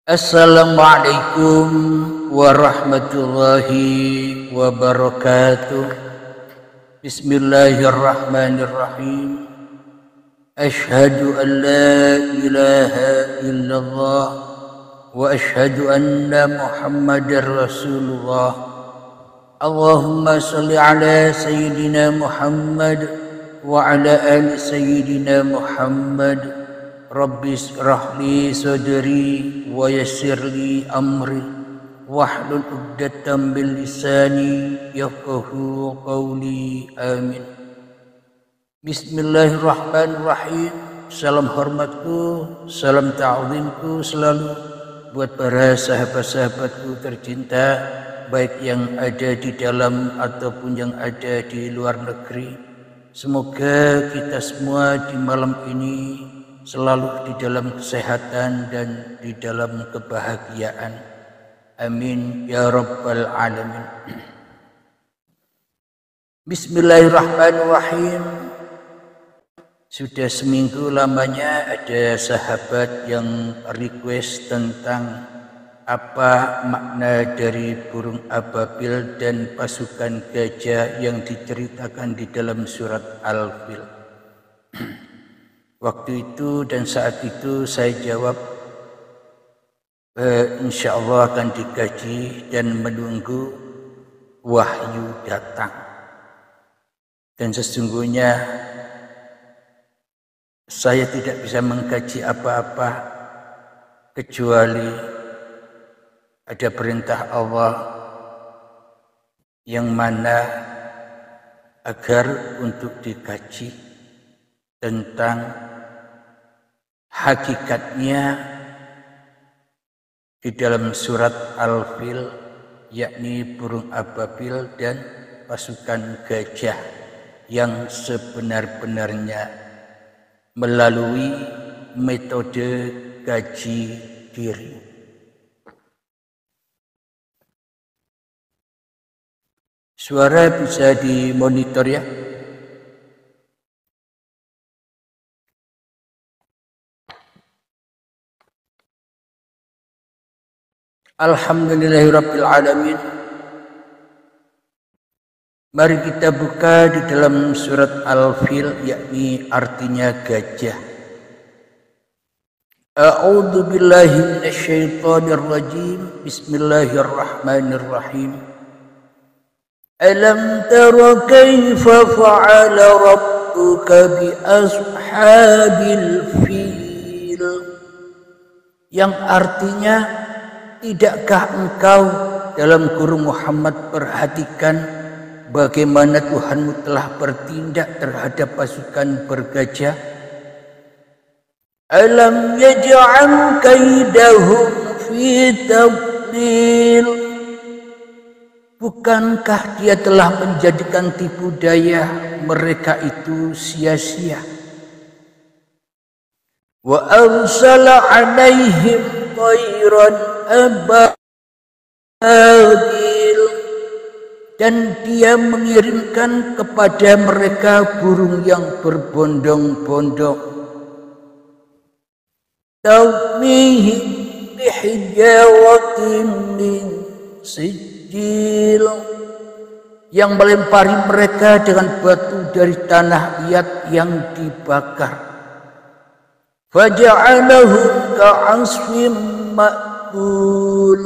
Assalamualaikum warahmatullahi wabarakatuh. Bismillahirrahmanirrahim. Ashhadu an la ilaha illallah wa ashhadu anna Muhammadar Rasulullah. Allahumma salli ala sayyidina Muhammad wa ala ali sayyidina Muhammad. Rabbi shrah li sadri wa yassir li amri wahlul 'uqdatam min lisani yafqahu qawli. Amin. Bismillahirrahmanirrahim. Salam hormatku, salam ta'zimku selalu buat para sahabat-sahabatku tercinta, baik yang ada di dalam ataupun yang ada di luar negeri. Semoga kita semua di malam ini selalu di dalam kesehatan dan di dalam kebahagiaan. Amin ya rabbal alamin. Bismillahirrahmanirrahim. Sudah seminggu lamanya ada sahabat yang request tentang apa makna dari burung ababil dan pasukan gajah yang diceritakan di dalam surat Al-Fil. Waktu itu dan saat itu saya jawab insya Allah akan dikaji dan menunggu wahyu datang. Dan sesungguhnya saya tidak bisa mengkaji apa-apa kecuali ada perintah Allah yang mana agar untuk dikaji tentang hakikatnya di dalam surat Al-Fil, yakni burung ababil dan pasukan gajah yang sebenar-benarnya melalui metode kaji diri. Suara bisa dimonitor ya? Alhamdulillahirabbil alamin. Mari kita buka di dalam surat Al-Fil, yakni artinya gajah. A'udzu billahi minasyaitonir rajim. Bismillahirrahmanirrahim. Alam tara kaifa fa'ala rabbuka bi ashabil fil. Yang artinya, tidakkah engkau dalam kurung Muhammad perhatikan bagaimana Tuhanmu telah bertindak terhadap pasukan bergajah? Alam yaj'al kaidahum fi tadlil. Bukankah dia telah menjadikan tipu daya mereka itu sia-sia? Wa arsala 'alaihim tayran ababil, dan dia mengirimkan kepada mereka burung yang berbondong-bondong. Tarmihim bihijaratin min sijil, yang melempari mereka dengan batu dari tanah liat yang dibakar. Faja'alahum ka'asfim ma'kul,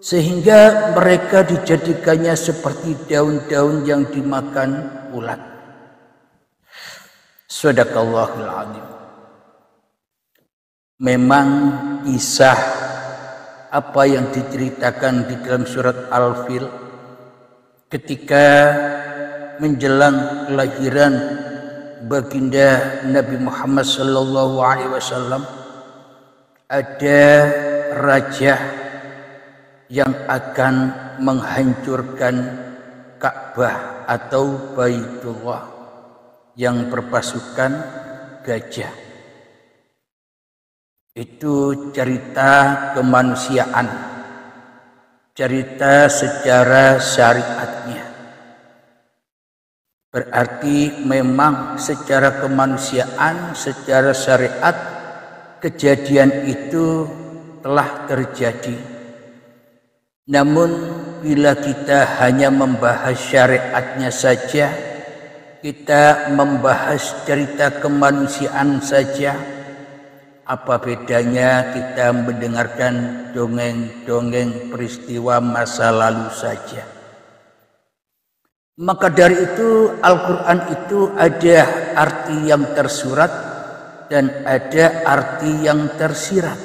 sehingga mereka dijadikannya seperti daun-daun yang dimakan ulat. Shadaqallahul azim. Memang kisah apa yang diceritakan di dalam surat Al-Fil ketika menjelang kelahiran baginda Nabi Muhammad sallallahu alaihi wasallam, ada raja yang akan menghancurkan Ka'bah atau Baitullah yang berpasukan gajah. Itu cerita kemanusiaan, cerita secara syariatnya. Berarti memang secara kemanusiaan, secara syariat, kejadian itu telah terjadi. Namun bila kita hanya membahas syariatnya saja, kita membahas cerita kemanusiaan saja, apa bedanya kita mendengarkan dongeng-dongeng peristiwa masa lalu saja? Maka dari itu Al-Quran itu ada arti yang tersurat dan ada arti yang tersirat.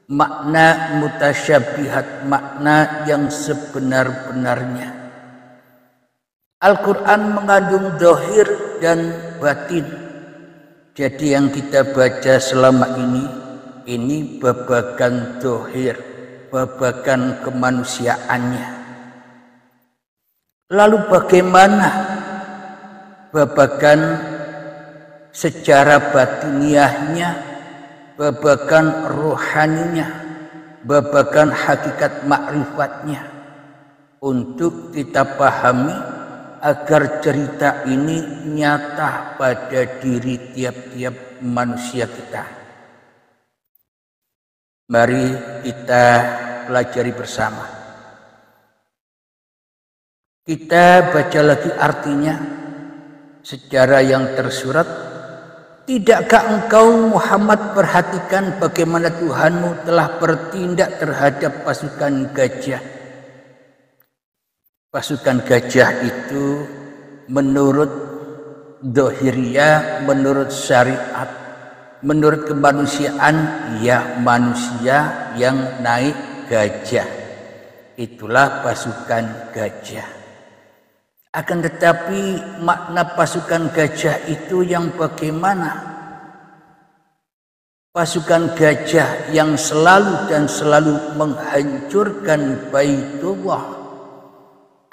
Makna mutasyabihat, makna yang sebenar-benarnya. Al-Quran mengandung zahir dan batin. Jadi yang kita baca selama ini babagan zahir, babagan kemanusiaannya. Lalu bagaimana babagan secara batiniahnya, babagan rohaninya, babagan hakikat ma'rifatnya, untuk kita pahami agar cerita ini nyata pada diri tiap-tiap manusia kita. Mari kita pelajari bersama. Kita baca lagi artinya secara yang tersurat. Tidakkah engkau Muhammad perhatikan bagaimana Tuhanmu telah bertindak terhadap pasukan gajah? Pasukan gajah itu menurut Dhahiriyah, menurut syariat, menurut kemanusiaan, ya manusia yang naik gajah. Itulah pasukan gajah. Akan tetapi makna pasukan gajah itu yang bagaimana? Pasukan gajah yang selalu dan selalu menghancurkan Baitullah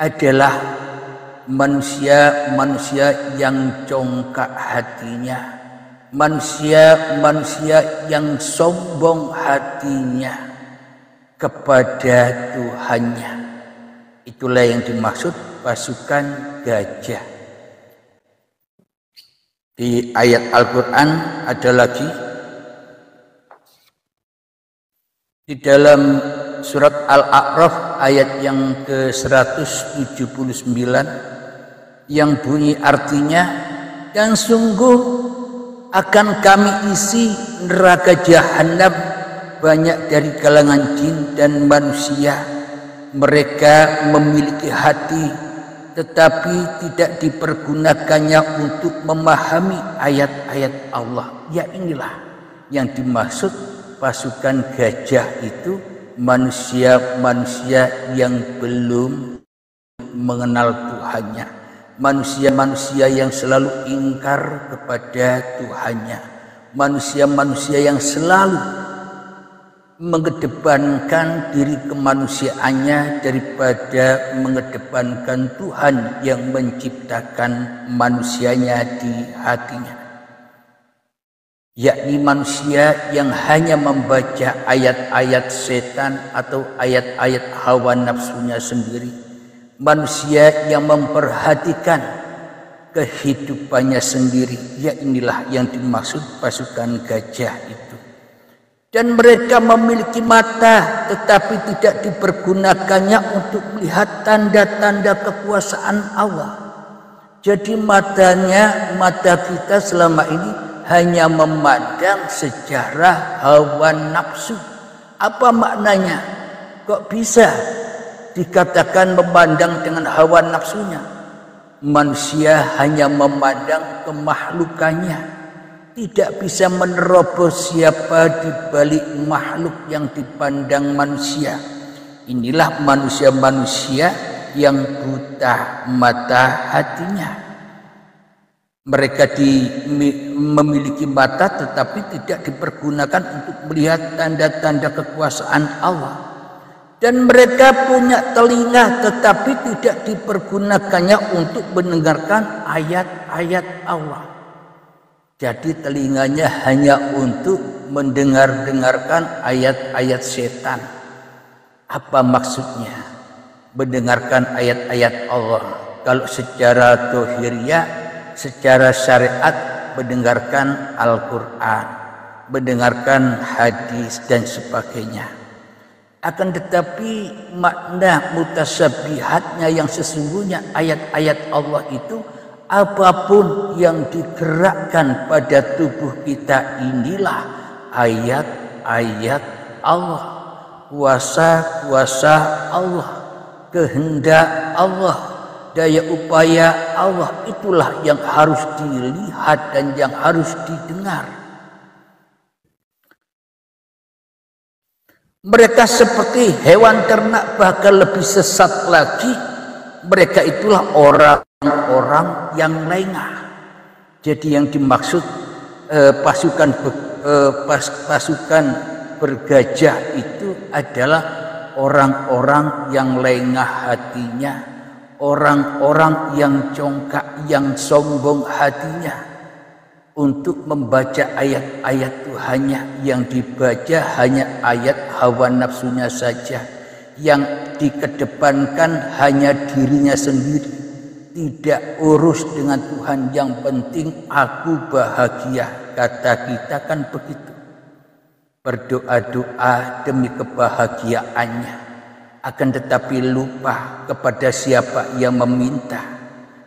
adalah manusia-manusia yang congkak hatinya, manusia-manusia yang sombong hatinya kepada Tuhannya. Itulah yang dimaksud pasukan gajah. Di ayat Al-Quran ada lagi di dalam surat Al-A'raf ayat yang ke-179 yang bunyi artinya, dan sungguh akan kami isi neraka jahanam banyak dari kalangan jin dan manusia. Mereka memiliki hati tetapi tidak dipergunakannya untuk memahami ayat-ayat Allah. Ya inilah yang dimaksud pasukan gajah itu, manusia-manusia yang belum mengenal Tuhannya, manusia-manusia yang selalu ingkar kepada Tuhannya, manusia-manusia yang selalu mengedepankan diri kemanusiaannya daripada mengedepankan Tuhan yang menciptakan manusianya di hatinya, yakni manusia yang hanya membaca ayat-ayat setan atau ayat-ayat hawa nafsunya sendiri, manusia yang memperhatikan kehidupannya sendiri. Ya inilah yang dimaksud pasukan gajah itu. Dan mereka memiliki mata tetapi tidak dipergunakannya untuk melihat tanda-tanda kekuasaan Allah. Jadi mata kita selama ini hanya memandang sejarah hawa nafsu. Apa maknanya? Kok bisa dikatakan memandang dengan hawa nafsunya? Manusia hanya memandang kemakhlukannya, tidak bisa menerobos siapa di balik makhluk yang dipandang manusia. Inilah manusia-manusia yang buta mata hatinya. Mereka memiliki mata tetapi tidak dipergunakan untuk melihat tanda-tanda kekuasaan Allah. Dan mereka punya telinga tetapi tidak dipergunakannya untuk mendengarkan ayat-ayat Allah. Jadi telinganya hanya untuk mendengarkan ayat-ayat setan. Apa maksudnya? Mendengarkan ayat-ayat Allah. Kalau secara dhahiriyah, secara syariat, mendengarkan Al-Quran. mendengarkan hadis dan sebagainya. Akan tetapi makna mutasyabihatnya yang sesungguhnya ayat-ayat Allah itu, apapun yang digerakkan pada tubuh kita inilah ayat-ayat Allah, kuasa-kuasa Allah, kehendak Allah, daya upaya Allah, itulah yang harus dilihat dan yang harus didengar. Mereka seperti hewan ternak, bahkan lebih sesat lagi. Mereka itulah orang-orang yang lengah. Jadi yang dimaksud pasukan bergajah itu adalah orang-orang yang lengah hatinya, orang-orang yang congkak, yang sombong hatinya. Untuk membaca ayat-ayat Tuhannya, yang dibaca hanya ayat hawa nafsunya saja, yang dikedepankan hanya dirinya sendiri, tidak urus dengan Tuhan. Yang penting aku bahagia, kata kita kan begitu. Berdoa-doa demi kebahagiaannya, akan tetapi lupa kepada siapa yang meminta.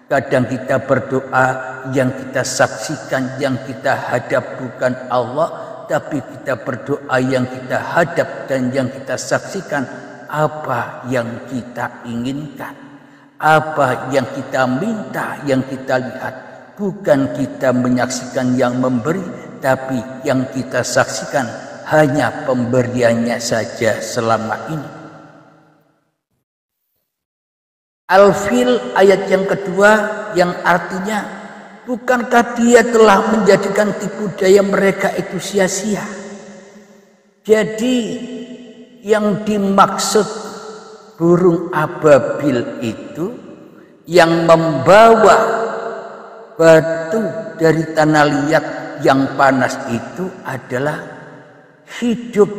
Kadang kita berdoa, yang kita saksikan, yang kita hadap bukan Allah, tapi kita berdoa yang kita hadap dan yang kita saksikan apa yang kita inginkan, apa yang kita minta, yang kita lihat. Bukan kita menyaksikan yang memberi, tapi yang kita saksikan hanya pemberiannya saja selama ini. Al-Fil ayat yang kedua, yang artinya, bukankah dia telah menjadikan tipu daya mereka itu sia-sia? Jadi yang dimaksud burung ababil itu yang membawa batu dari tanah liat yang panas itu adalah hidup.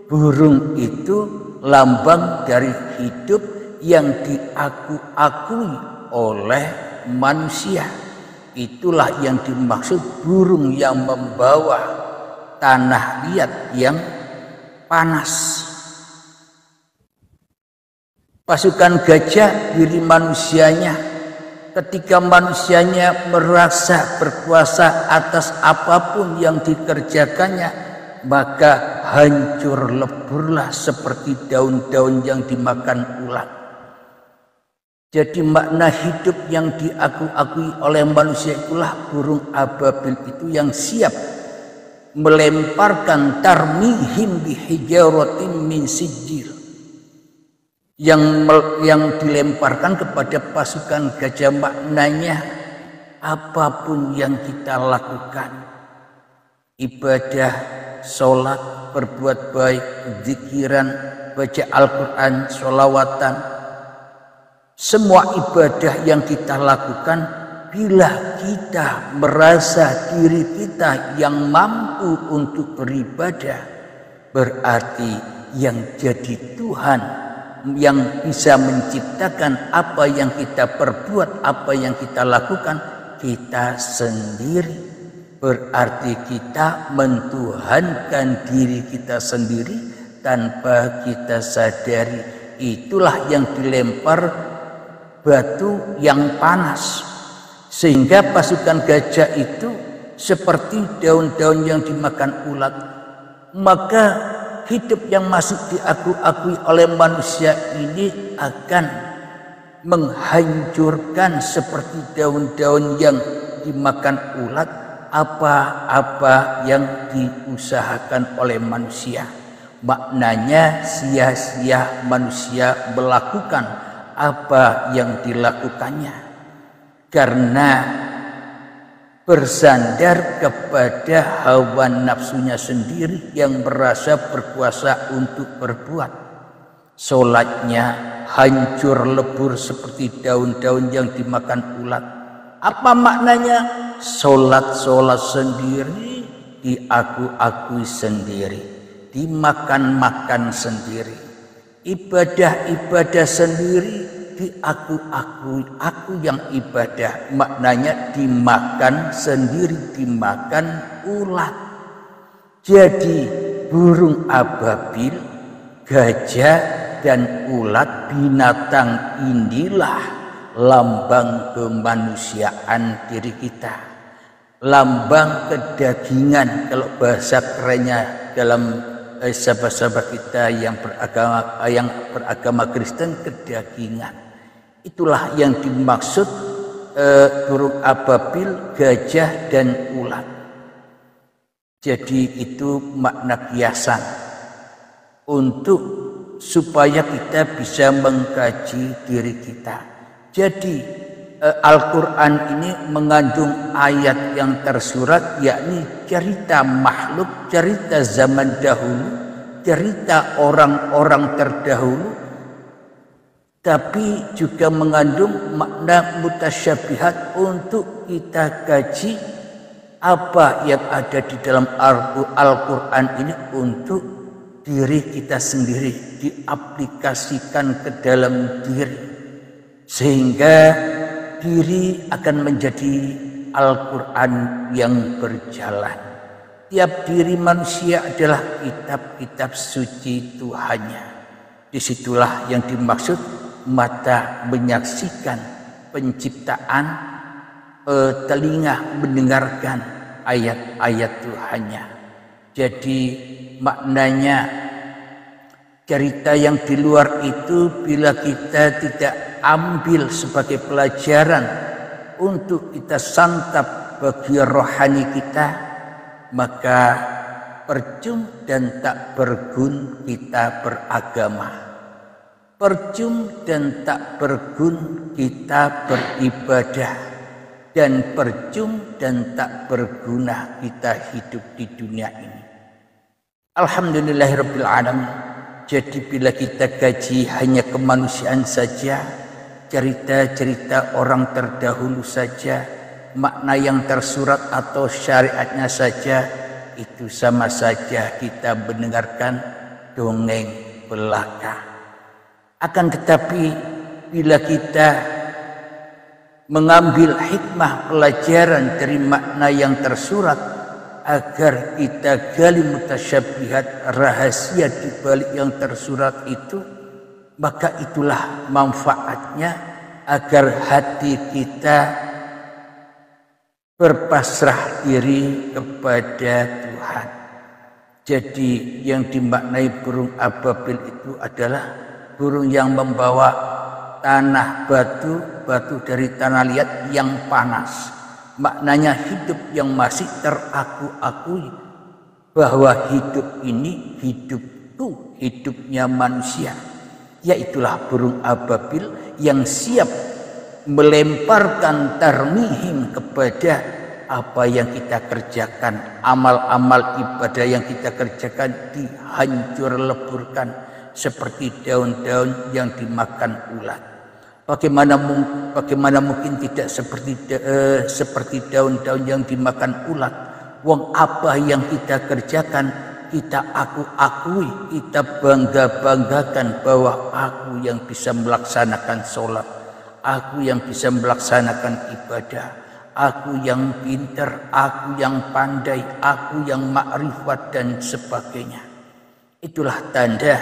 Burung itu lambang dari hidup yang diakui oleh manusia. Itulah yang dimaksud burung yang membawa tanah liat yang panas. Pasukan gajah diri manusianya, ketika manusianya merasa berkuasa atas apapun yang dikerjakannya, maka hancur leburlah seperti daun-daun yang dimakan ulat. Jadi makna hidup yang diakui oleh manusia itulah burung ababil itu yang siap melemparkan tarmihim bihijaratin min sijil, yang dilemparkan kepada pasukan gajah. Maknanya apapun yang kita lakukan, ibadah, sholat, berbuat baik, zikiran, baca Al-Quran, sholawatan, semua ibadah yang kita lakukan, bila kita merasa diri kita yang mampu untuk beribadah, berarti yang jadi Tuhan, yang bisa menciptakan apa yang kita perbuat, apa yang kita lakukan, kita sendiri. Berarti kita mentuhankan diri kita sendiri tanpa kita sadari. Itulah yang dilempar batu yang panas, sehingga pasukan gajah itu seperti daun-daun yang dimakan ulat. Maka hidup yang masih diakui oleh manusia ini akan menghancurkan seperti daun-daun yang dimakan ulat apa-apa yang diusahakan oleh manusia. Maknanya sia-sia manusia melakukan apa yang dilakukannya, karena bersandar kepada hawa nafsunya sendiri yang merasa berkuasa untuk berbuat. Sholatnya hancur lebur seperti daun-daun yang dimakan ulat. Apa maknanya? Sholat sendiri, diakui sendiri, dimakan sendiri. Ibadah sendiri, diakui, aku yang ibadah. Maknanya dimakan sendiri, dimakan ulat. Jadi burung ababil, gajah, dan ulat binatang inilah lambang kemanusiaan diri kita, lambang kedagingan kalau bahasa kerennya dalam sahabat-sahabat kita yang beragama Kristen, kedagingan. Itulah yang dimaksud burung ababil, gajah, dan ulat. Jadi itu makna kiasan untuk supaya kita bisa mengkaji diri kita. Jadi Al-Quran ini mengandung ayat yang tersurat, yakni cerita makhluk, cerita zaman dahulu, cerita orang-orang terdahulu, tapi juga mengandung makna mutasyabihat untuk kita kaji apa yang ada di dalam Al-Quran ini untuk diri kita sendiri, diaplikasikan ke dalam diri, sehingga diri akan menjadi Al-Quran yang berjalan. Tiap diri manusia adalah kitab-kitab suci Tuhannya. Disitulah yang dimaksud mata menyaksikan penciptaan, telinga mendengarkan ayat-ayat Tuhannya. Jadi maknanya cerita yang di luar itu bila kita tidak ambil sebagai pelajaran untuk kita santap bagi rohani kita, maka percuma dan tak bergun kita beragama, percuma dan tak bergun kita beribadah, dan percuma dan tak berguna kita hidup di dunia ini. Alhamdulillahirabbil alamin. Jadi bila kita kaji hanya kemanusiaan saja, cerita-cerita orang terdahulu saja, makna yang tersurat atau syariatnya saja, itu sama saja kita mendengarkan dongeng belaka. Akan tetapi bila kita mengambil hikmah pelajaran dari makna yang tersurat, agar kita gali mutasyabihat, rahasia di balik yang tersurat itu, maka itulah manfaatnya agar hati kita berpasrah diri kepada Tuhan. Jadi yang dimaknai burung ababil itu adalah burung yang membawa tanah batu dari tanah liat yang panas. Maknanya hidup yang masih teraku-akui bahwa hidup ini hidupku, hidupnya manusia. Yaitulah burung ababil yang siap melemparkan tarmihim kepada apa yang kita kerjakan, amal-amal ibadah yang kita kerjakan dihancur leburkan seperti daun-daun yang dimakan ulat. Bagaimana mungkin tidak seperti daun-daun yang dimakan ulat? Wong apa yang kita kerjakan, kita akui, kita banggakan bahwa aku yang bisa melaksanakan sholat, aku yang bisa melaksanakan ibadah, aku yang pintar, aku yang pandai, aku yang makrifat dan sebagainya. Itulah tanda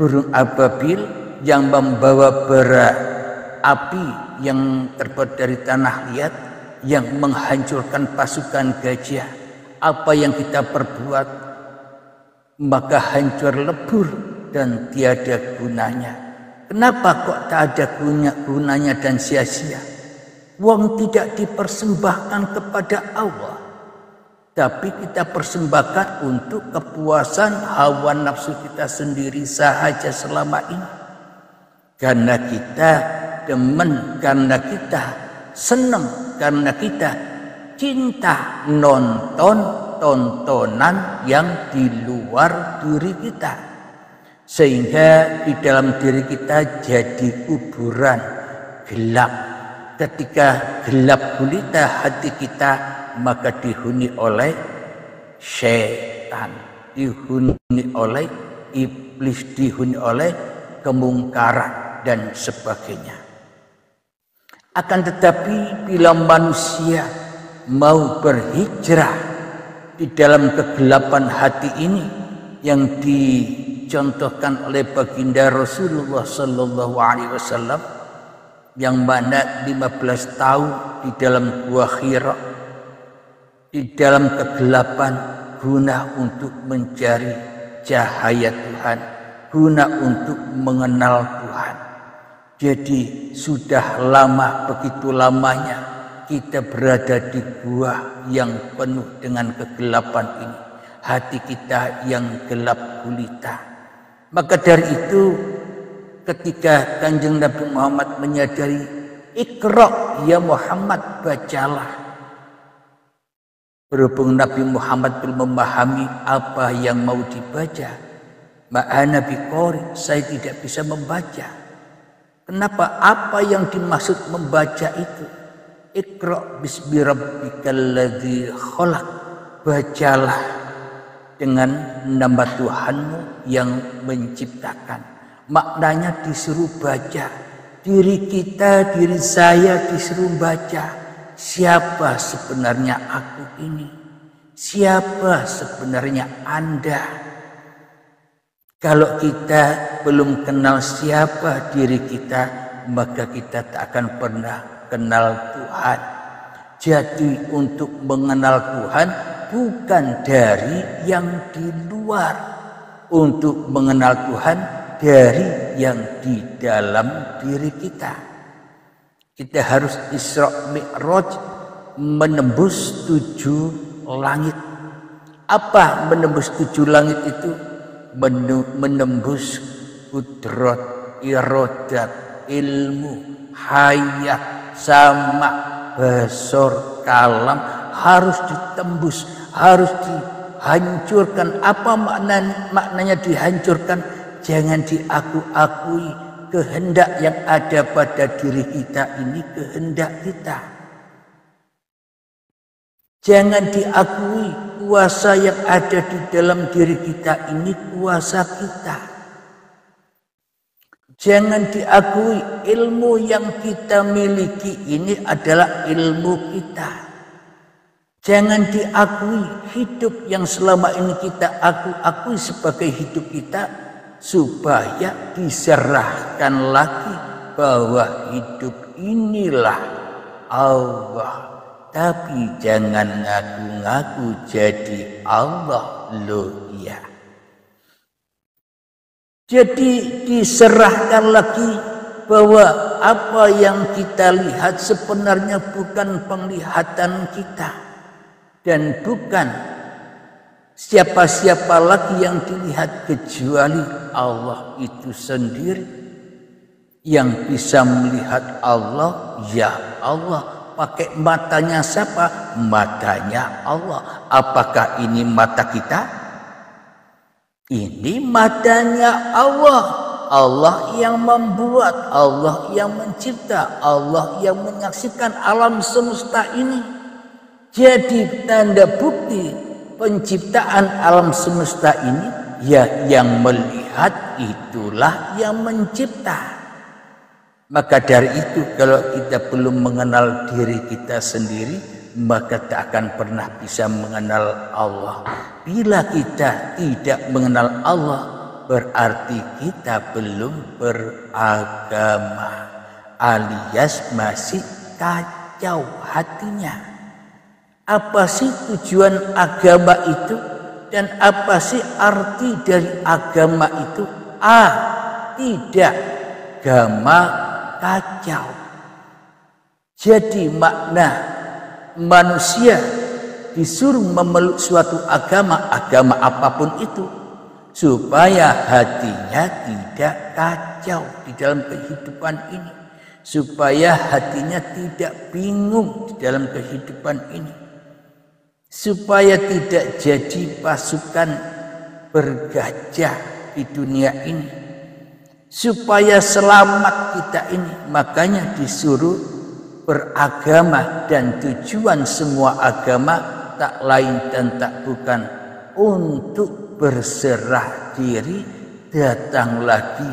burung ababil yang membawa bara api yang terbuat dari tanah liat yang menghancurkan pasukan gajah. Apa yang kita perbuat maka hancur lebur dan tiada gunanya. Kenapa kok tak ada gunanya dan sia-sia? Wong tidak dipersembahkan kepada Allah, tapi kita persembahkan untuk kepuasan hawa nafsu kita sendiri sahaja selama ini. Karena kita demen, karena kita senang, karena kita cinta nonton tontonan yang di luar diri kita, sehingga di dalam diri kita jadi kuburan gelap. Ketika gelap gulita hati kita, maka dihuni oleh syaitan, dihuni oleh iblis, dihuni oleh kemungkaran dan sebagainya. Akan tetapi bila manusia mau berhijrah di dalam kegelapan hati ini yang dicontohkan oleh baginda Rasulullah sallallahu alaihi wasallam, yang mana 15 tahun di dalam gua Hira, di dalam kegelapan, guna untuk mencari cahaya Tuhan, guna untuk mengenal Tuhan. Jadi sudah lama, begitu lamanya kita berada di gua yang penuh dengan kegelapan ini, hati kita yang gelap gulita. Maka dari itu, ketika Kanjeng Nabi Muhammad menyadari, Iqra ya Muhammad, bacalah. Berhubung Nabi Muhammad belum memahami apa yang mau dibaca, ma'ana biqori, saya tidak bisa membaca. Kenapa? Apa yang dimaksud membaca itu? Iqra bismi rabbikal ladzi khalaq. Bacalah dengan nama Tuhanmu yang menciptakan. Maknanya disuruh baca. Diri kita, diri saya disuruh baca. Siapa sebenarnya aku ini? Siapa sebenarnya Anda? Kalau kita belum kenal siapa diri kita, maka kita tak akan pernah kenal Tuhan. Jadi untuk mengenal Tuhan bukan dari yang di luar. Untuk mengenal Tuhan dari yang di dalam diri kita. Kita harus Isra Mi'raj, menembus 7 langit. Apa menembus 7 langit itu? Menembus kudrat, iradat, ilmu, hayat, sama, basor, kalam, harus ditembus, harus dihancurkan. Apa maknanya dihancurkan? Jangan diaku-akui kehendak yang ada pada diri kita ini, kehendak kita. Jangan diakui kuasa yang ada di dalam diri kita ini kuasa kita. Jangan diakui ilmu yang kita miliki ini adalah ilmu kita. Jangan diakui hidup yang selama ini kita akui sebagai hidup kita, supaya diserahkan lagi bahwa hidup inilah Allah. Tapi jangan ngaku-ngaku jadi Allah loh ya. Jadi diserahkan lagi bahwa apa yang kita lihat sebenarnya bukan penglihatan kita. Dan bukan siapa-siapa lagi yang dilihat kecuali Allah itu sendiri. Yang bisa melihat Allah, ya Allah. Pakai matanya siapa? Matanya Allah. Apakah ini mata kita? Ini matanya Allah. Allah yang membuat, Allah yang mencipta, Allah yang menyaksikan alam semesta ini. Jadi tanda bukti penciptaan alam semesta ini, ya yang melihat itulah yang mencipta. Maka dari itu, kalau kita belum mengenal diri kita sendiri, maka tak akan pernah bisa mengenal Allah. Bila kita tidak mengenal Allah, berarti kita belum beragama, alias masih kacau hatinya. Apa sih tujuan agama itu? Dan apa sih arti dari agama itu? Tidak agama kacau. Jadi makna manusia disuruh memeluk suatu agama, agama apapun itu, supaya hatinya tidak kacau di dalam kehidupan ini, supaya hatinya tidak bingung di dalam kehidupan ini, supaya tidak jadi pasukan bergajah di dunia ini, supaya selamat kita ini. Makanya disuruh beragama, dan tujuan semua agama tak lain dan tak bukan untuk berserah diri, datang lagi,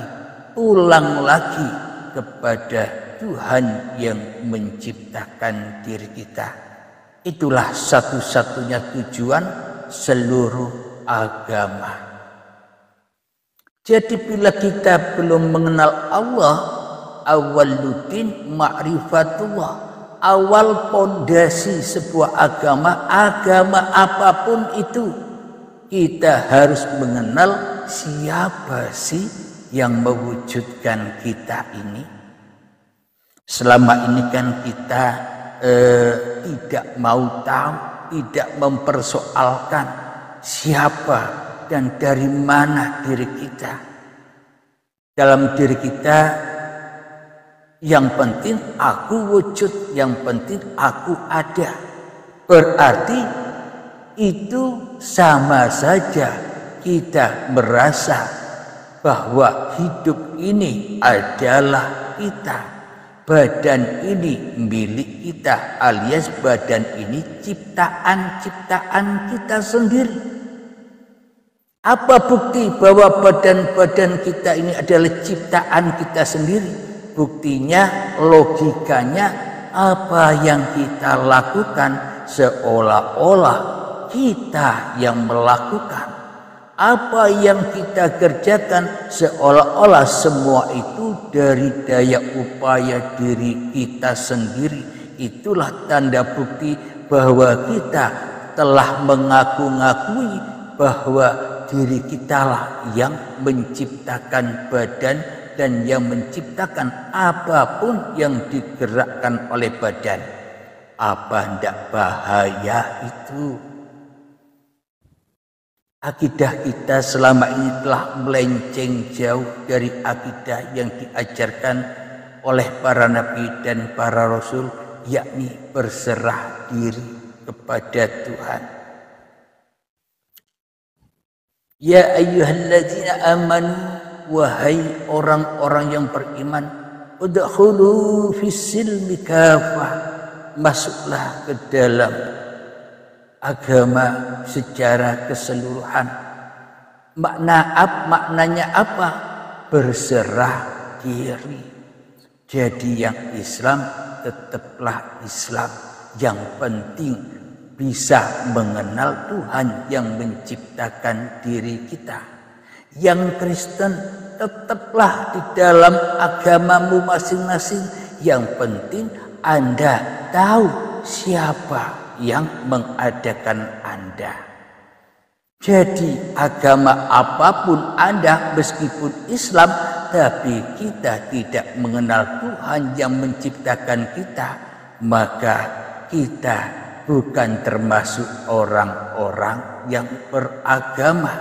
pulang lagi kepada Tuhan yang menciptakan diri kita. Itulah satu-satunya tujuan seluruh agama. Jadi bila kita belum mengenal Allah, awaluddin ma'rifatullah, awal pondasi sebuah agama, agama apapun itu, kita harus mengenal siapa sih yang mewujudkan kita ini. Selama ini kan kita tidak mau tahu, tidak mempersoalkan siapa dan dari mana diri kita. Dalam diri kita yang penting aku wujud, yang penting aku ada. Berarti itu sama saja kita merasa bahwa hidup ini adalah kita. Badan ini milik kita, alias badan ini ciptaan-ciptaan kita sendiri. Apa bukti bahwa badan-badan kita ini adalah ciptaan kita sendiri? Buktinya, logikanya, apa yang kita lakukan seolah-olah kita yang melakukan. Apa yang kita kerjakan seolah-olah semua itu dari daya upaya diri kita sendiri. Itulah tanda bukti bahwa kita telah mengaku-ngakui bahwa diri kitalah yang menciptakan badan dan yang menciptakan apapun yang digerakkan oleh badan. Apa tidak bahaya itu? Akidah kita selama ini telah melenceng jauh dari akidah yang diajarkan oleh para nabi dan para rasul, yakni berserah diri kepada Tuhan. Ya ayyuhalladzina amanu, wahai orang-orang yang beriman, udkhulu fis-silmi kafah, masuklah ke dalam agama secara keseluruhan. Maknanya apa? Berserah diri. Jadi yang Islam tetaplah Islam. Yang penting bisa mengenal Tuhan yang menciptakan diri kita. Yang Kristen tetaplah di dalam agamamu masing-masing. Yang penting Anda tahu siapa yang mengadakan Anda. Jadi agama apapun Anda, meskipun Islam, tapi kita tidak mengenal Tuhan yang menciptakan kita, maka kita bukan termasuk orang-orang yang beragama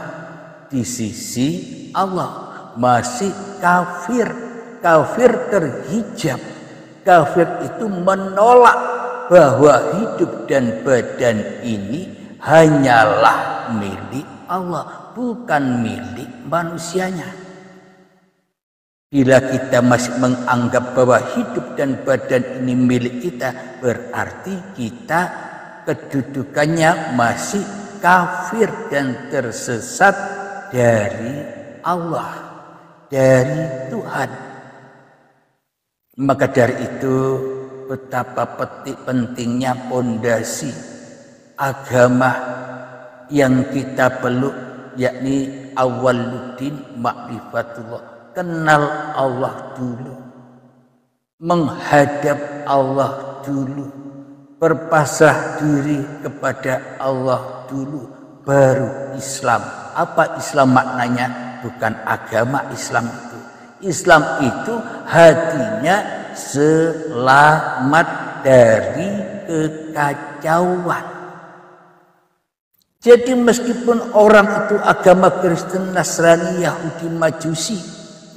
di sisi Allah. Masih kafir. Kafir terhijab. Kafir itu menolak bahwa hidup dan badan ini hanyalah milik Allah, bukan milik manusianya. Bila kita masih menganggap bahwa hidup dan badan ini milik kita, berarti kita kedudukannya masih kafir dan tersesat dari Allah, dari Tuhan. Maka dari itu, betapa pentingnya pondasi agama yang kita peluk, yakni awaluddin ma'rifatullah. Kenal Allah dulu, menghadap Allah dulu, berpasrah diri kepada Allah dulu, baru Islam. Apa Islam maknanya? Bukan agama Islam itu. Islam itu hatinya selamat dari kekacauan. Jadi meskipun orang itu agama Kristen, Nasrani, Yahudi, Majusi,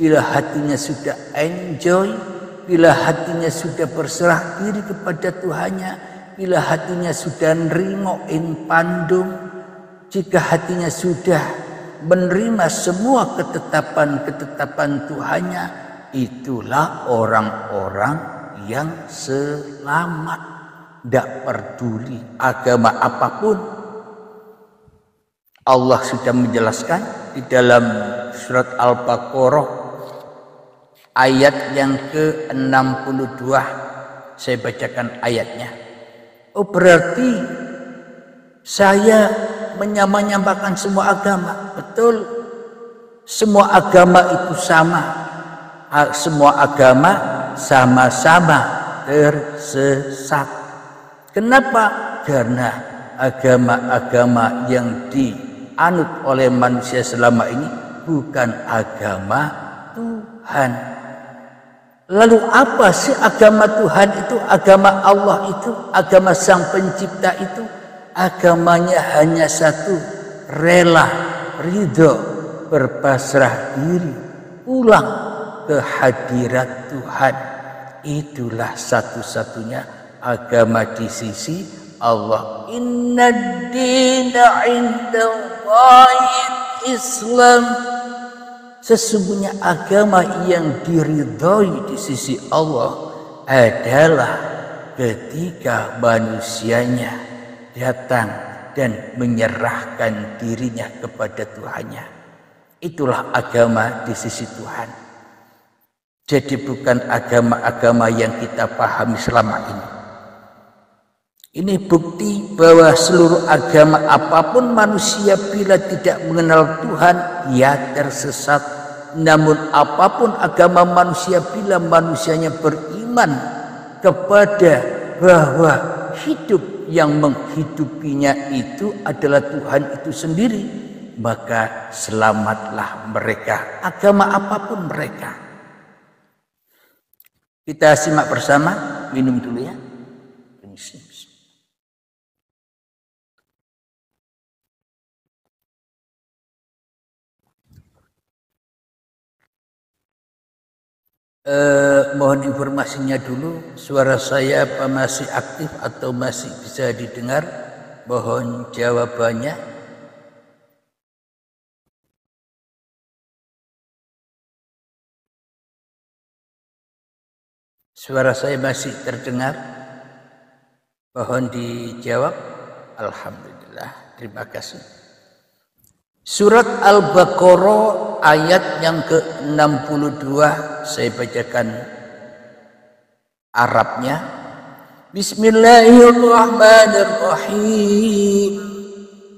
bila hatinya sudah enjoy, bila hatinya sudah berserah diri kepada Tuhannya, bila hatinya sudah nrimo ing pandung, jika hatinya sudah menerima semua ketetapan-ketetapan Tuhannya, itulah orang-orang yang selamat. Tidak peduli agama apapun. Allah sudah menjelaskan di dalam surat Al-Baqarah ayat yang ke-62. Saya bacakan ayatnya. Oh, berarti saya menyamakan semua agama. Betul, semua agama itu sama. Semua agama sama-sama tersesat. Kenapa? Karena agama-agama yang dianut oleh manusia selama ini bukan agama Tuhan. Lalu apa sih agama Tuhan itu? Agama Allah itu, agama Sang Pencipta itu, agamanya hanya satu, rela, ridho, berpasrah diri, pulang ke hadirat Tuhan. Itulah satu-satunya agama di sisi Allah. Inna dina indallahil Islam. Sesungguhnya agama yang diridhoi di sisi Allah adalah ketika manusianya datang dan menyerahkan dirinya kepada Tuhannya. Itulah agama di sisi Tuhan. Jadi bukan agama-agama yang kita pahami selama ini. Ini bukti bahwa seluruh agama apapun manusia bila tidak mengenal Tuhan, ia tersesat. Namun apapun agama manusia bila manusianya beriman kepada bahwa hidup yang menghidupinya itu adalah Tuhan itu sendiri, maka selamatlah mereka, agama apapun mereka. Kita simak bersama, minum dulu ya. Mohon informasinya dulu, suara saya apa masih aktif atau masih bisa didengar? Mohon jawabannya. Suara saya masih terdengar? Mohon dijawab. Alhamdulillah, terima kasih. Surat Al-Baqarah ayat yang ke-62, saya bacakan Arabnya. Bismillahirrahmanirrahim.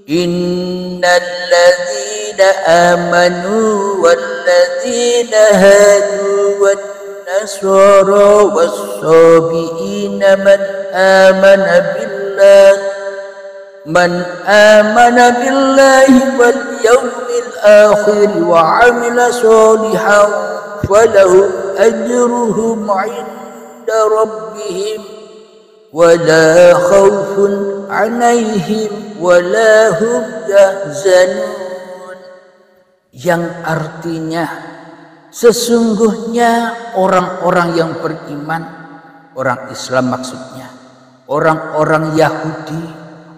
Innal ladzina amanu wal ladzina hadu wan nasara was-sabiina man amana billahi wal yawmil akhir wa amila sholihan falahu ajruhum 'inda rabbihim wa la khaufun 'alaihim wa la hum yahzanun. Yang artinya sesungguhnya orang-orang yang beriman, orang Islam maksudnya, orang-orang Yahudi,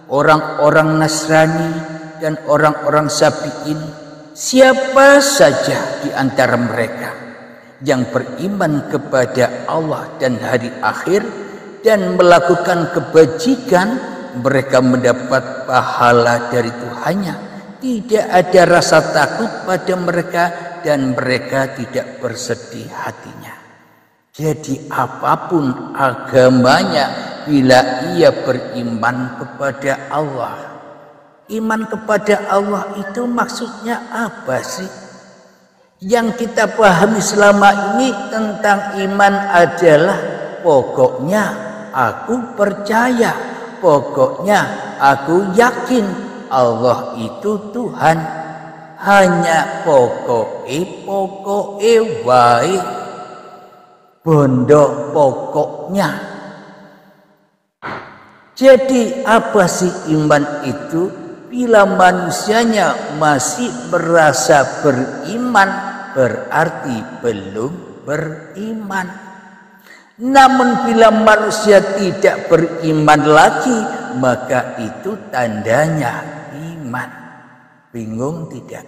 orang-orang Nasrani, dan orang-orang Sabi'in, siapa saja di antara mereka yang beriman kepada Allah dan hari akhir dan melakukan kebajikan, mereka mendapat pahala dari Tuhannya. Tidak ada rasa takut pada mereka dan mereka tidak bersedih hatinya. Jadi apapun agamanya, bila ia beriman kepada Allah. Iman kepada Allah itu maksudnya apa sih? Yang kita pahami selama ini tentang iman adalah pokoknya aku percaya, pokoknya aku yakin Allah itu Tuhan. Hanya pokoknya wae, bondo pokoknya. Jadi apa sih iman itu? Bila manusianya masih merasa beriman, berarti belum beriman. Namun bila manusia tidak beriman lagi, maka itu tandanya iman. Bingung tidak?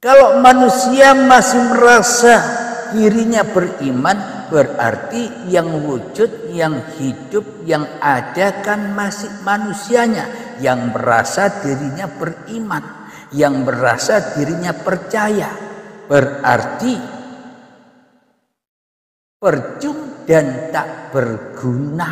Kalau manusia masih merasa dirinya beriman, berarti yang wujud, yang hidup, yang ada kan masih manusianya, yang merasa dirinya beriman, yang merasa dirinya percaya. Berarti percuma dan tak berguna.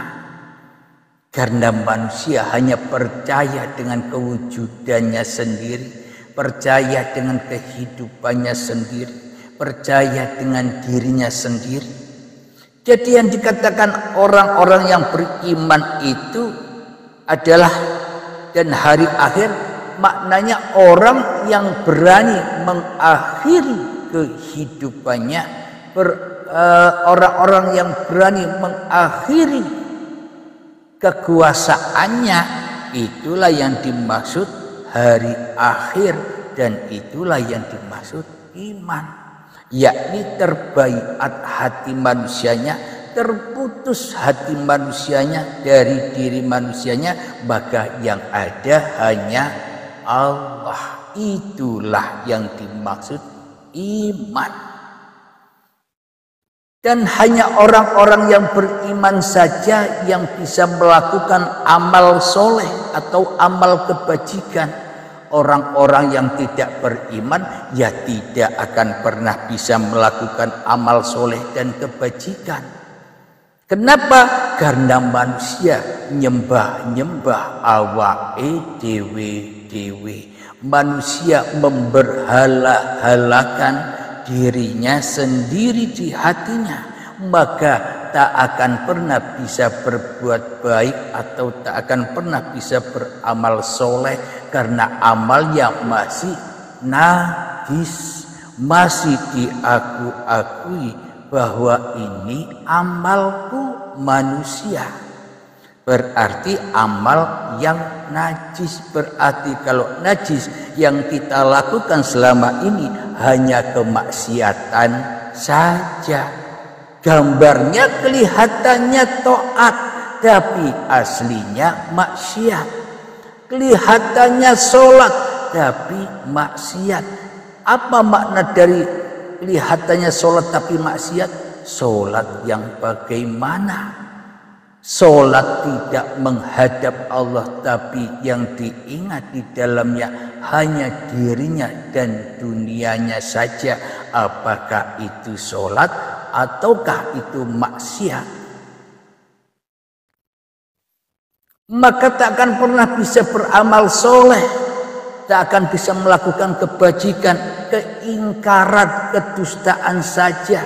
Karena manusia hanya percaya dengan kewujudannya sendiri, percaya dengan kehidupannya sendiri, percaya dengan dirinya sendiri. Jadi yang dikatakan orang-orang yang beriman itu adalah dan hari akhir, maknanya orang yang berani mengakhiri kehidupannya, orang-orang yang berani mengakhiri kekuasaannya, itulah yang dimaksud hari akhir, dan itulah yang dimaksud iman, yakni terbaiat hati manusianya, terputus hati manusianya dari diri manusianya, maka yang ada hanya Allah. Itulah yang dimaksud iman. Dan hanya orang-orang yang beriman saja yang bisa melakukan amal soleh atau amal kebajikan. Orang-orang yang tidak beriman ya tidak akan pernah bisa melakukan amal soleh dan kebajikan. Kenapa? Karena manusia nyembah-nyembah awake dewe-dewe. Manusia memberhala-halakan dirinya sendiri di hatinya, maka tak akan pernah bisa berbuat baik atau tak akan pernah bisa beramal soleh, karena amalnya masih najis, masih diakui bahwa ini amalku manusia. Berarti amal yang najis. Berarti kalau najis yang kita lakukan selama ini hanya kemaksiatan saja. Gambarnya kelihatannya taat, tapi aslinya maksiat. Kelihatannya sholat, tapi maksiat. Apa makna dari kelihatannya sholat tapi maksiat? Sholat yang bagaimana? Sholat tidak menghadap Allah, tapi yang diingat di dalamnya hanya dirinya dan dunianya saja. Apakah itu sholat ataukah itu maksiat? Maka tak akan pernah bisa beramal soleh, tak akan bisa melakukan kebajikan. Keingkaran, kedustaan saja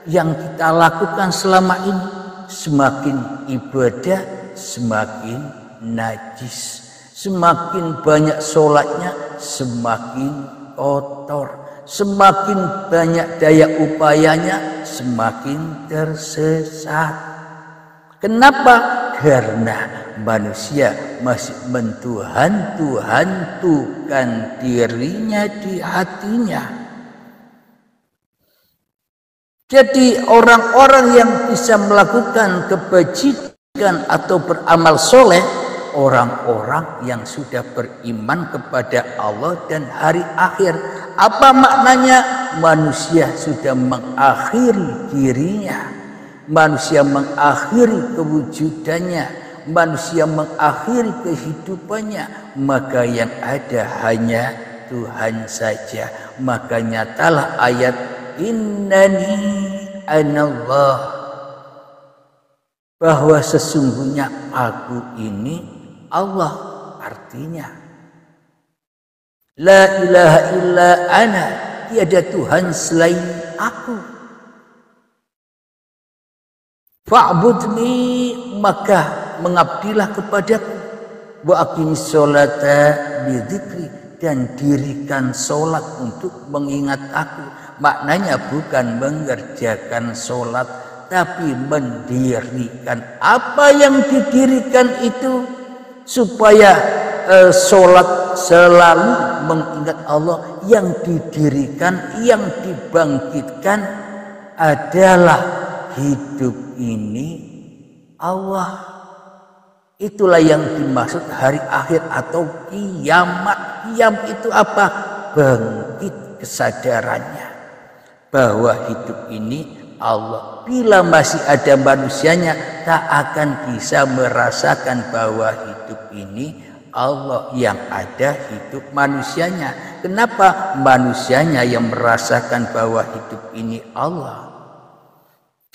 yang kita lakukan selama ini. Semakin ibadah semakin najis, semakin banyak sholatnya semakin kotor, semakin banyak daya upayanya semakin tersesat. Kenapa? Karena manusia masih mentuhan-tuhankan dirinya di hatinya. Jadi orang-orang yang bisa melakukan kebajikan atau beramal soleh, orang-orang yang sudah beriman kepada Allah dan hari akhir. Apa maknanya? Manusia sudah mengakhiri dirinya, manusia mengakhiri kewujudannya, manusia mengakhiri kehidupannya, maka yang ada hanya Tuhan saja. Maka nyatalah ayat innani anallah, bahwa sesungguhnya aku ini Allah. Artinya la ilaha illa ana, tiada Tuhan selain aku. Fa'budni, maka mengabdilah kepadaku. Wa aqimis sholata bidzikri, dan dirikan solat untuk mengingat aku. Maknanya bukan mengerjakan sholat, tapi mendirikan. Apa yang didirikan itu supaya sholat selalu mengingat Allah. Yang didirikan, yang dibangkitkan adalah hidup ini Allah. Itulah yang dimaksud hari akhir atau kiamat. Kiam itu apa? Bangkit kesadarannya bahwa hidup ini Allah. Bila masih ada manusianya, tak akan bisa merasakan bahwa hidup ini Allah. Yang ada hidup manusianya. Kenapa? Manusianya yang merasakan bahwa hidup ini Allah.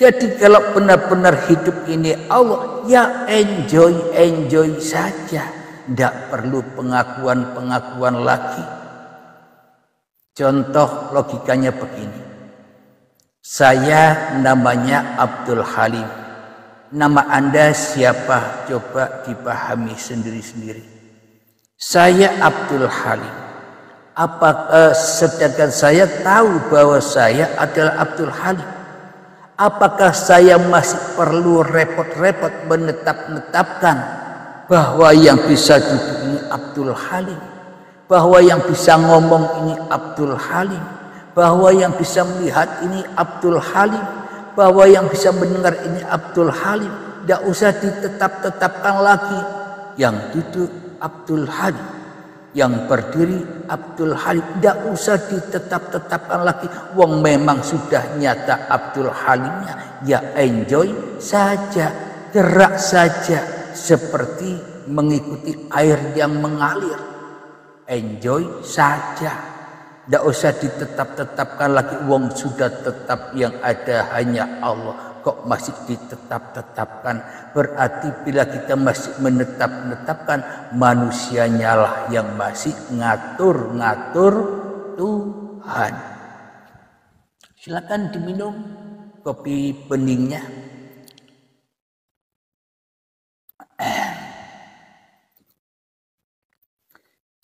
Jadi kalau benar-benar hidup ini Allah, ya enjoy saja. Tidak perlu pengakuan lagi. Contoh logikanya begini. Saya namanya Abdul Halim. Nama Anda siapa? Coba dipahami sendiri-sendiri. Saya Abdul Halim. Sedangkan saya tahu bahwa saya adalah Abdul Halim. Apakah saya masih perlu repot-repot menetapkan bahwa yang bisa duduk ini Abdul Halim, bahwa yang bisa ngomong ini Abdul Halim, bahwa yang bisa melihat ini Abdul Halim, bahwa yang bisa mendengar ini Abdul Halim? Tidak usah ditetapkan lagi. Yang duduk Abdul Halim, yang berdiri Abdul Halim, tidak usah ditetapkan lagi. Wong memang sudah nyata Abdul Halimnya, ya enjoy saja, gerak saja seperti mengikuti air yang mengalir. Enjoy saja, tidak usah ditetapkan lagi. Wong sudah tetap, yang ada hanya Allah. Kok masih ditetapkan? Berarti bila kita masih menetapkan, manusianya lah yang masih ngatur Tuhan. Silakan diminum kopi beningnya.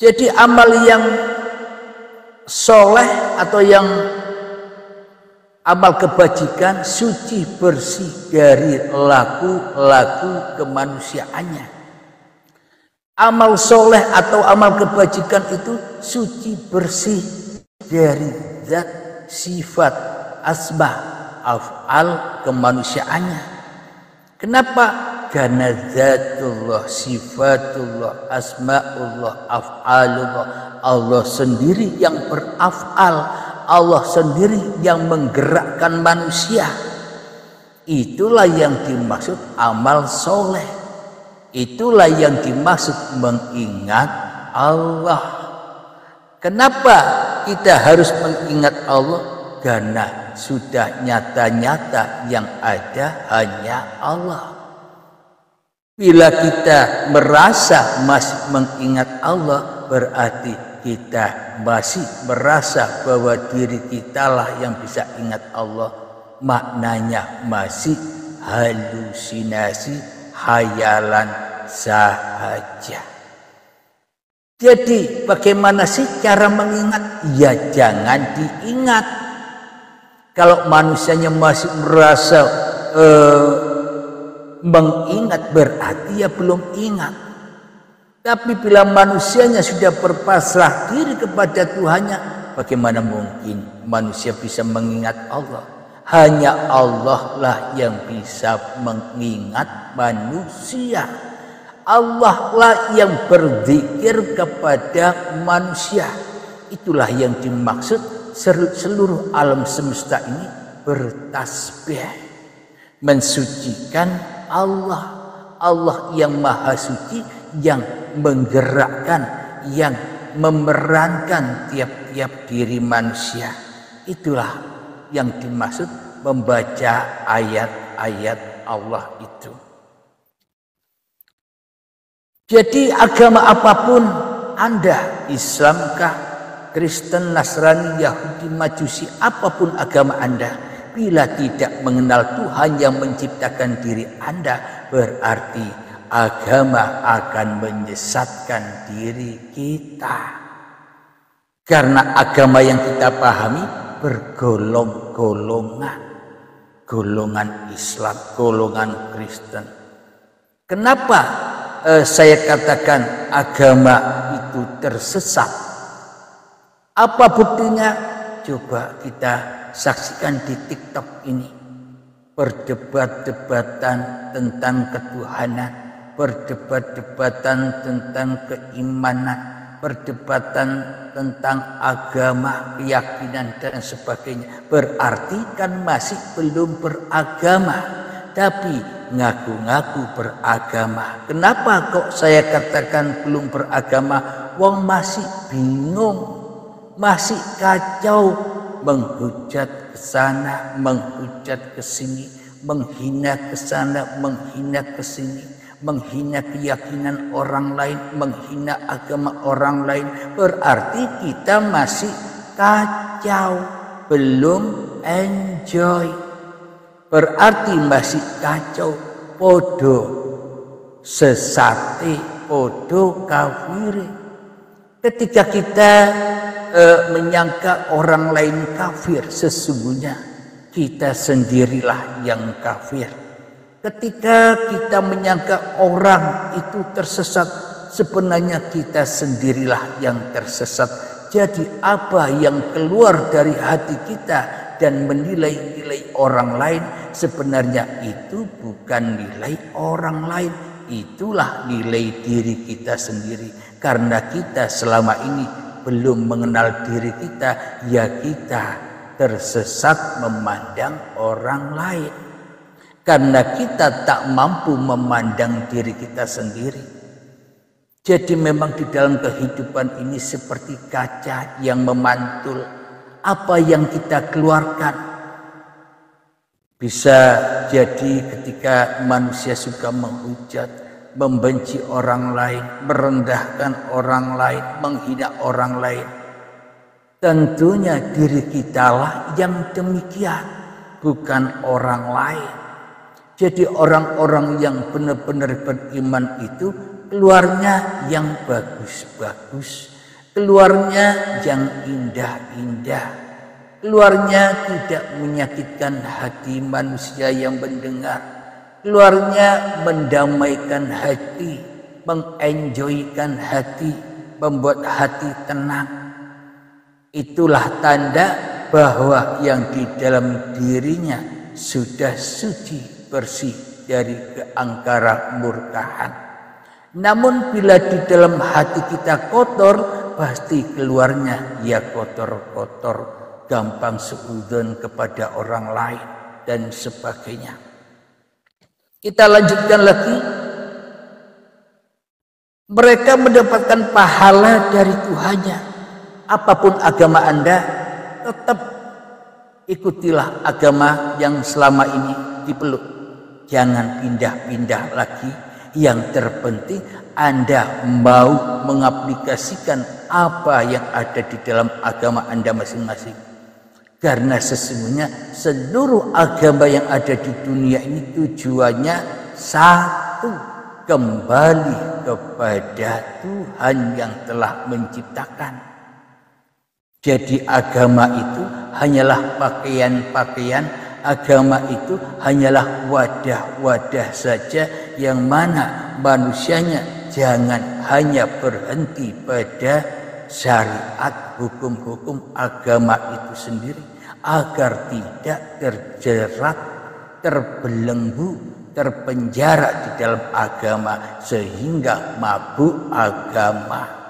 Jadi amal yang soleh atau yang amal kebajikan suci bersih dari laku kemanusiaannya. Amal soleh atau amal kebajikan itu suci bersih dari zat, sifat, asma, af'al kemanusiaannya. Kenapa? Karena zatullah, sifatullah, asma'ullah, af'alullah, Allah sendiri yang beraf'al, Allah sendiri yang menggerakkan manusia. Itulah yang dimaksud amal soleh. Itulah yang dimaksud mengingat Allah. Kenapa kita harus mengingat Allah? Karena sudah nyata-nyata yang ada hanya Allah. Bila kita merasa masih mengingat Allah, berarti kita masih merasa bahwa diri kita lah yang bisa ingat Allah. Maknanya masih halusinasi, hayalan saja. Jadi bagaimana sih cara mengingat? Ya jangan diingat. Kalau manusianya masih merasa mengingat, berarti ya belum ingat. Tapi bila manusianya sudah berpasrah diri kepada Tuhannya, bagaimana mungkin manusia bisa mengingat Allah? Hanya Allah lah yang bisa mengingat manusia. Allah lah yang berzikir kepada manusia. Itulah yang dimaksud seluruh alam semesta ini bertasbih, mensucikan Allah. Allah yang maha suci, yang menggerakkan, yang memerankan tiap-tiap diri manusia. Itulah yang dimaksud membaca ayat-ayat Allah itu. Jadi agama apapun Anda, Islamkah, Kristen, Nasrani, Yahudi, Majusi, apapun agama Anda, bila tidak mengenal Tuhan yang menciptakan diri Anda, berarti agama akan menyesatkan diri kita. Karena agama yang kita pahami bergolong-golongan. Golongan Islam, golongan Kristen. Kenapa saya katakan agama itu tersesat? Apa buktinya? Coba kita saksikan di TikTok ini. Perdebat-debatan tentang ketuhanan, perdebat-debatan tentang keimanan, perdebatan tentang agama, keyakinan dan sebagainya. Berarti kan masih belum beragama, tapi ngaku-ngaku beragama. Kenapa kok saya katakan belum beragama? Wong masih bingung, masih kacau, menghujat ke sana, menghujat ke sini, menghina ke sana, menghina ke sini, menghina keyakinan orang lain, menghina agama orang lain, berarti kita masih kacau, belum enjoy. Berarti masih kacau, podo sesate, podo kafire. Ketika kita menyangka orang lain kafir, sesungguhnya kita sendirilah yang kafir. Ketika kita menyangka orang itu tersesat, sebenarnya kita sendirilah yang tersesat. Jadi apa yang keluar dari hati kita dan menilai-nilai orang lain, sebenarnya itu bukan nilai orang lain, itulah nilai diri kita sendiri. Karena kita selama ini belum mengenal diri kita, ya kita tersesat memandang orang lain. Karena kita tak mampu memandang diri kita sendiri. Jadi memang di dalam kehidupan ini seperti kaca yang memantul. Apa yang kita keluarkan, bisa jadi ketika manusia suka menghujat, membenci orang lain, merendahkan orang lain, menghina orang lain, tentunya diri kitalah yang demikian, bukan orang lain. Jadi orang-orang yang benar-benar beriman itu keluarnya yang bagus-bagus, keluarnya yang indah-indah, keluarnya tidak menyakitkan hati manusia yang mendengar, keluarnya mendamaikan hati, mengenjoykan hati, membuat hati tenang. Itulah tanda bahwa yang di dalam dirinya sudah suci, bersih dari keangkara murkaan. Namun bila di dalam hati kita kotor, pasti keluarnya ya kotor-kotor, gampang seudon kepada orang lain dan sebagainya. Kita lanjutkan lagi. Mereka mendapatkan pahala dari Tuhannya. Apapun agama Anda, tetap ikutilah agama yang selama ini dipeluk. Jangan pindah-pindah lagi. Yang terpenting Anda mau mengaplikasikan apa yang ada di dalam agama Anda masing-masing. Karena sesungguhnya seluruh agama yang ada di dunia ini tujuannya satu, kembali kepada Tuhan yang telah menciptakan. Jadi agama itu hanyalah pakaian-pakaian, agama itu hanyalah wadah-wadah saja yang mana manusianya jangan hanya berhenti pada syariat, hukum-hukum agama itu sendiri, agar tidak terjerat, terbelenggu, terpenjara di dalam agama sehingga mabuk agama.